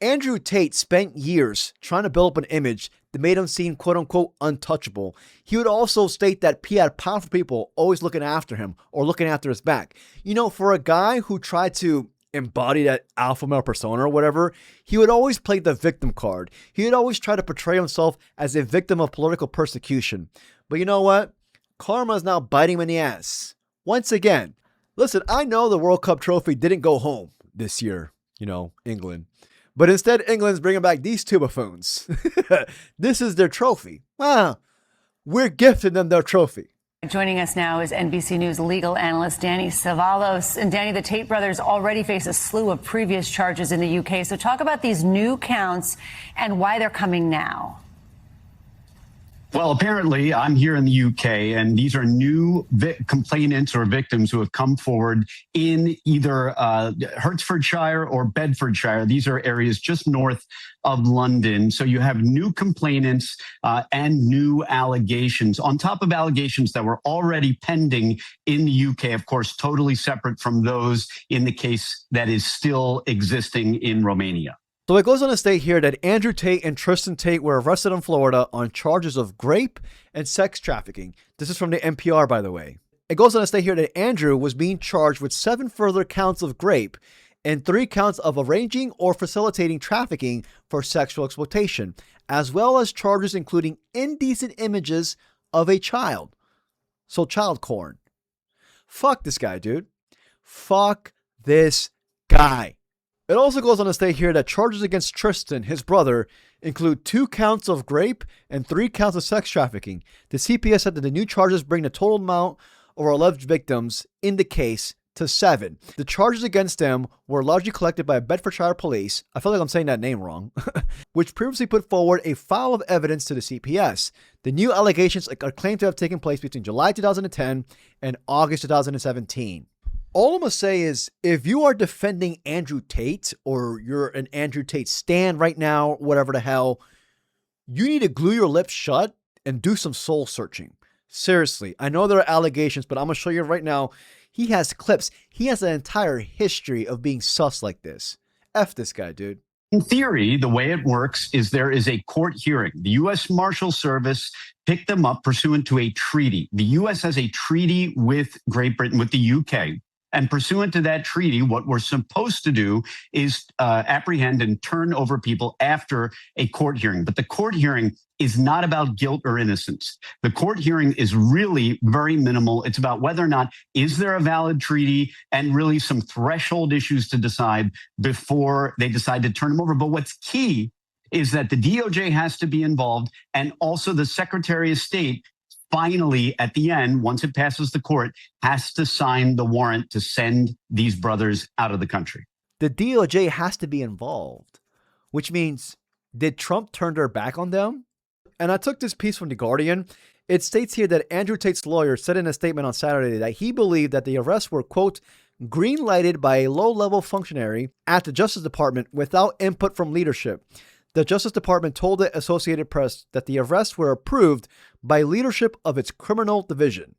Andrew Tate spent years trying to build up an image that made him seem quote-unquote untouchable. He would also state that he had powerful people always looking after him or looking after his back. You know, for a guy who tried to embody that alpha male persona or whatever, he would always play the victim card. He would always try to portray himself as a victim of political persecution. But you know what? Karma is now biting him in the ass. Once again. Listen, I know the World Cup trophy didn't go home this year, England. But instead, England's bringing back these two buffoons. This is their trophy. Wow. We're gifting them their trophy. Joining us now is NBC News legal analyst Danny Savalos. And Danny, the Tate brothers already face a slew of previous charges in the UK. So talk about these new counts and why they're coming now. Well, apparently, I'm here in the UK, and these are new complainants or victims who have come forward in either Hertfordshire or Bedfordshire. These are areas just north of London. So you have new complainants and new allegations on top of allegations that were already pending in the UK, of course, totally separate from those in the case that is still existing in Romania. So it goes on to state here that Andrew Tate and Tristan Tate were arrested in Florida on charges of rape and sex trafficking. This is from the NPR, by the way. It goes on to state here that Andrew was being charged with 7 further counts of rape and 3 counts of arranging or facilitating trafficking for sexual exploitation, as well as charges including indecent images of a child. So child porn. Fuck this guy, dude. Fuck this guy. It also goes on to state here that charges against Tristan, his brother, include 2 counts of rape and 3 counts of sex trafficking. The CPS said that the new charges bring the total amount of alleged victims in the case to 7. The charges against them were largely collected by Bedfordshire police, I feel like I'm saying that name wrong, which previously put forward a file of evidence to the CPS. The new allegations are claimed to have taken place between July 2010 and August 2017. All I'm going to say is, if you are defending Andrew Tate, or you're an Andrew Tate stan right now, whatever the hell, you need to glue your lips shut and do some soul searching. Seriously, I know there are allegations, but I'm going to show you right now, he has clips. He has an entire history of being sus like this. F this guy, dude. In theory, the way it works is there is a court hearing. The U.S. Marshal Service picked them up pursuant to a treaty. The U.S. has a treaty with Great Britain, with the U.K., and pursuant to that treaty, what we're supposed to do is apprehend and turn over people after a court hearing. But the court hearing is not about guilt or innocence. The court hearing is really very minimal. It's about whether or not is there a valid treaty and really some threshold issues to decide before they decide to turn them over. But what's key is that the DOJ has to be involved, and also the Secretary of State finally, at the end, once it passes the court, has to sign the warrant to send these brothers out of the country. The DOJ has to be involved, which means, did Trump turn their back on them? And I took this piece from The Guardian. It states here that Andrew Tate's lawyer said in a statement on Saturday that he believed that the arrests were, quote, green-lighted by a low-level functionary at the Justice Department without input from leadership. The Justice Department told the Associated Press that the arrests were approved by leadership of its criminal division.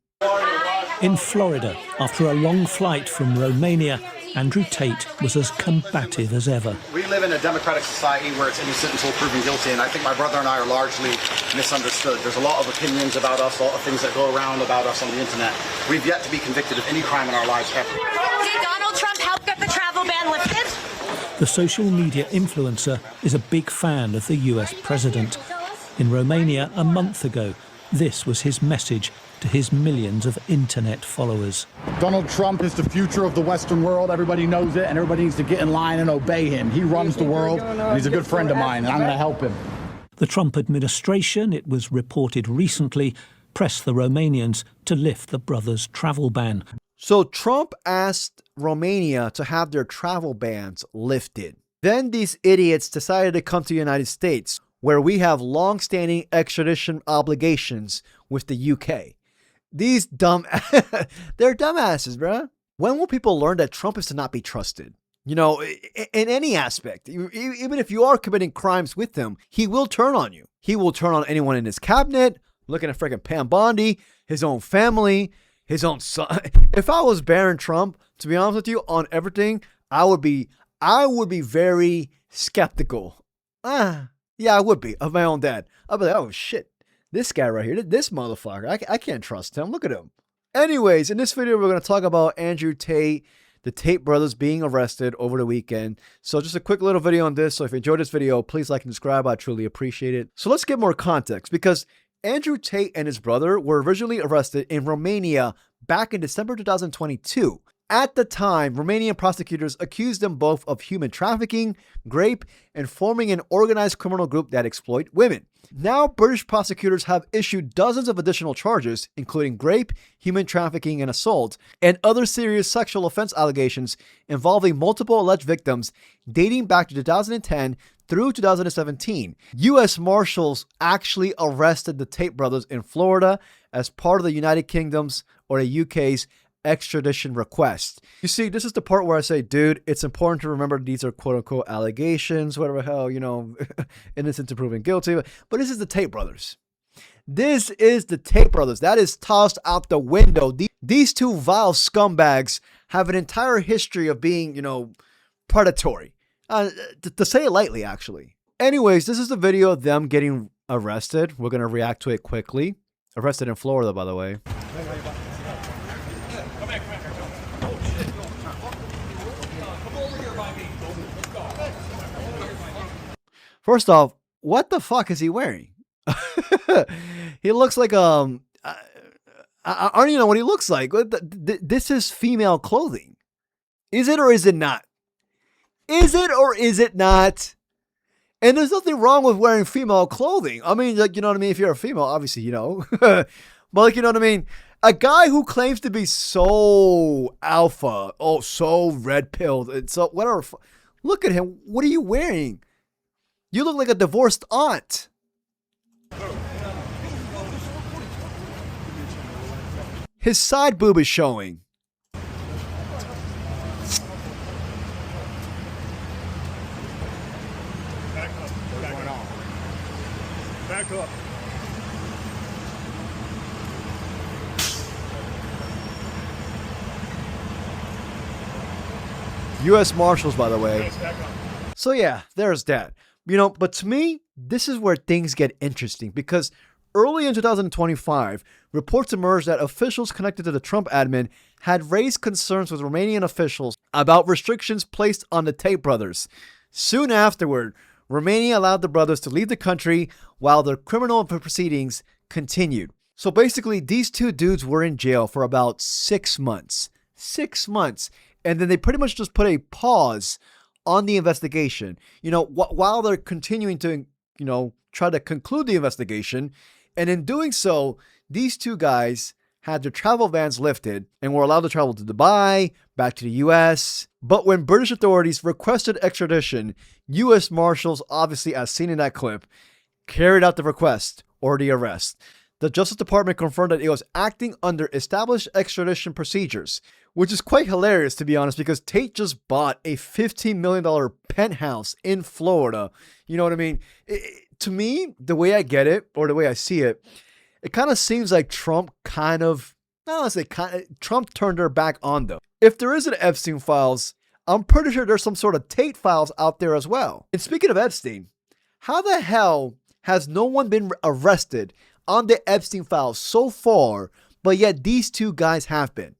In Florida, after a long flight from Romania, Andrew Tate was as combative as ever. We live in a democratic society where it's innocent until proven guilty, and I think my brother and I are largely misunderstood. There's a lot of opinions about us, a lot of things that go around about us on the internet. We've yet to be convicted of any crime in our lives ever. Did Donald Trump help get the travel ban lifted? The social media influencer is a big fan of the US president. In Romania a month ago, this was his message to his millions of internet followers. Donald Trump is the future of the Western world. Everybody knows it, and everybody needs to get in line and obey him. He runs the world, and he's a good friend of mine, and I'm going to help him. The Trump administration, it was reported recently, pressed the Romanians to lift the brothers' travel ban. So Trump asked Romania to have their travel bans lifted. Then these idiots decided to come to the United States, where we have long-standing extradition obligations with the UK. These they're dumbasses, bruh. When will people learn that Trump is to not be trusted? You know, in any aspect, even if you are committing crimes with him, he will turn on you. He will turn on anyone in his cabinet, looking at freaking Pam Bondi, his own family, his own son. If I was Barron Trump, to be honest with you, on everything, I would be very skeptical. Yeah, I would be of my own dad. I'd be like, oh shit, this guy right here, this motherfucker, I can't trust him. Look at him. Anyways, in this video, we're going to talk about Andrew Tate, the Tate brothers being arrested over the weekend. So just a quick little video on this. So if you enjoyed this video, please like and subscribe. I truly appreciate it. So let's get more context, because Andrew Tate and his brother were originally arrested in Romania back in December 2022. At the time, Romanian prosecutors accused them both of human trafficking, rape, and forming an organized criminal group that exploit women. Now, British prosecutors have issued dozens of additional charges, including rape, human trafficking, and assault, and other serious sexual offense allegations involving multiple alleged victims dating back to 2010 through 2017. U.S. Marshals actually arrested the Tate brothers in Florida as part of the United Kingdom's or the UK's extradition request. You see, this is the part where I say, dude, it's important to remember these are quote-unquote allegations, whatever the hell, innocent to proven guilty. But this is the Tate brothers. This is the Tate brothers. That is tossed out the window. These two vile scumbags have an entire history of being, predatory. To say it lightly, actually. Anyways, this is the video of them getting arrested. We're going to react to it quickly. Arrested in Florida, by the way. First off, what the fuck is he wearing? He looks like I don't even know what he looks like. This is female clothing. Is it or is it not? Is it or is it not? And there's nothing wrong with wearing female clothing. I mean, you know what I mean? If you're a female, obviously, But you know what I mean? A guy who claims to be so alpha, so red-pilled, and so whatever. Look at him. What are you wearing? You look like a divorced aunt. His side boob is showing. Back up. U.S. Marshals, by the way. So yeah, there's that. But to me, this is where things get interesting, because early in 2025, reports emerged that officials connected to the Trump admin had raised concerns with Romanian officials about restrictions placed on the Tate brothers. Soon afterward, Romania allowed the brothers to leave the country while their criminal proceedings continued. So basically, these two dudes were in jail for about 6 months. 6 months. And then they pretty much just put a pause on the investigation, while they're continuing to, try to conclude the investigation. And in doing so, these two guys had their travel bans lifted and were allowed to travel to Dubai, back to the U.S. But when British authorities requested extradition, U.S. Marshals, obviously as seen in that clip, carried out the request or the arrest. The Justice Department confirmed that it was acting under established extradition procedures, which is quite hilarious, to be honest, because Tate just bought a $15 million penthouse in Florida. You know what I mean? To me, the way I get it, or the way I see it, it kind of seems like Trump Trump turned their back on them. If there is an Epstein files, I'm pretty sure there's some sort of Tate files out there as well. And speaking of Epstein, how the hell has no one been arrested on the Epstein files so far, but yet these two guys have been?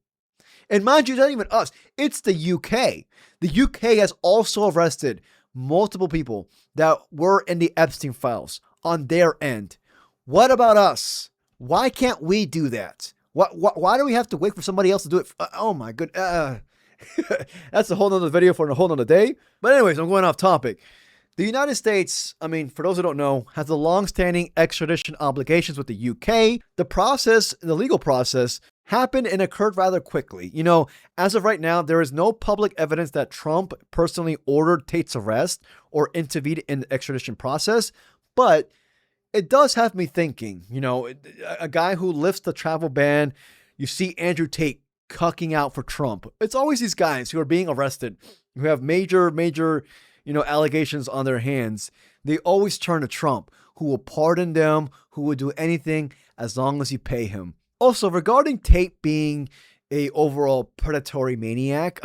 And mind you, not even us, it's the UK. The UK has also arrested multiple people that were in the Epstein files on their end. What about us? Why can't we do that? Why do we have to wait for somebody else to do it? Oh my goodness. That's a whole nother video for a whole nother day. But anyways, I'm going off topic. The United States, for those who don't know, has the long-standing extradition obligations with the UK. The legal process, happened and occurred rather quickly. As of right now, there is no public evidence that Trump personally ordered Tate's arrest or intervened in the extradition process, but it does have me thinking, a guy who lifts the travel ban, you see Andrew Tate cucking out for Trump. It's always these guys who are being arrested, who have major, allegations on their hands. They always turn to Trump, who will pardon them, who will do anything as long as you pay him. Also, regarding Tate being a overall predatory maniac,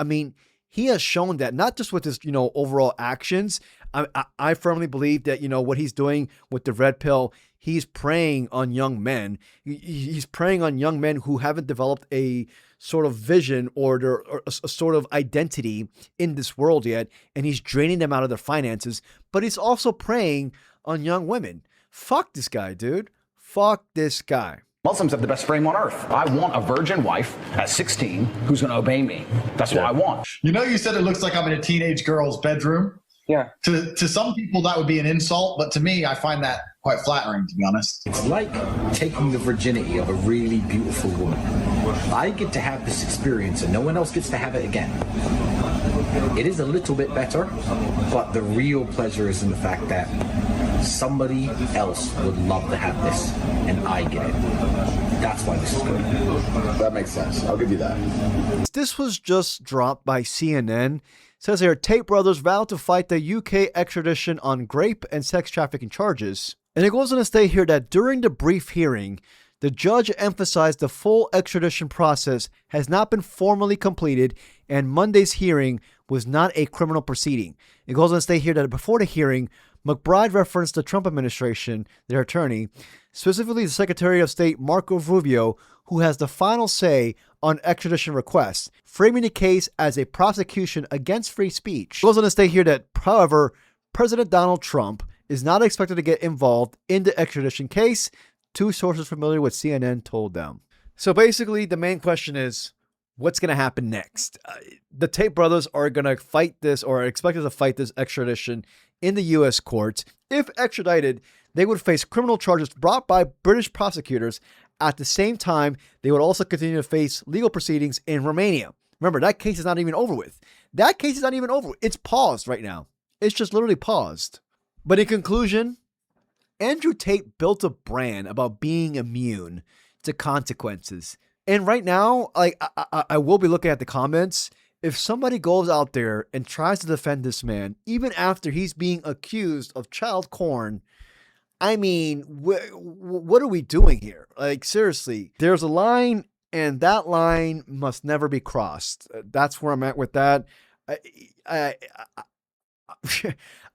he has shown that not just with his, overall actions. I firmly believe that, what he's doing with the red pill, he's preying on young men. He's preying on young men who haven't developed a sort of vision or a sort of identity in this world yet, and he's draining them out of their finances. But he's also preying on young women. Fuck this guy, dude. Fuck this guy. Muslims have the best frame on earth. I want a virgin wife at 16 who's going to obey me. That's what I want. You said it looks like I'm in a teenage girl's bedroom. Yeah. To some people, that would be an insult, but to me, I find that quite flattering, to be honest. It's like taking the virginity of a really beautiful woman. I get to have this experience and no one else gets to have it again. It is a little bit better, but the real pleasure is in the fact that somebody else would love to have this, and I get it. That's why this is good. That makes sense. I'll give you that. This was just dropped by CNN. It says here, Tate brothers vow to fight the UK extradition on grape and sex trafficking charges. And it goes on to state here that during the brief hearing, the judge emphasized the full extradition process has not been formally completed, and Monday's hearing was not a criminal proceeding. It goes on to state here that before the hearing, McBride referenced the Trump administration, their attorney, specifically the Secretary of State Marco Rubio, who has the final say on extradition requests, framing the case as a prosecution against free speech. It goes on to state here that, however, President Donald Trump is not expected to get involved in the extradition case, two sources familiar with CNN told them. So basically, the main question is, what's going to happen next? The Tate brothers are going to fight this, or are expected to fight this extradition in the U.S. courts. If extradited, they would face criminal charges brought by British prosecutors. At the same time, they would also continue to face legal proceedings in Romania. Remember, that case is not even over with. That case is not even over with. It's paused right now. It's just literally paused. But in conclusion, Andrew Tate built a brand about being immune to consequences. And right now, I will be looking at the comments. If somebody goes out there and tries to defend this man, even after he's being accused of child porn, I mean, what are we doing here? Like, seriously, there's a line, and that line must never be crossed. That's where I'm at with that.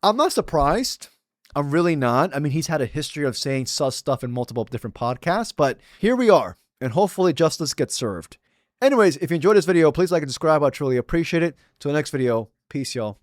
I'm not surprised. I'm really not. I mean, he's had a history of saying sus stuff in multiple different podcasts, but here we are, and hopefully justice gets served. Anyways, if you enjoyed this video, please like and subscribe. I truly appreciate it. Till the next video, peace, y'all.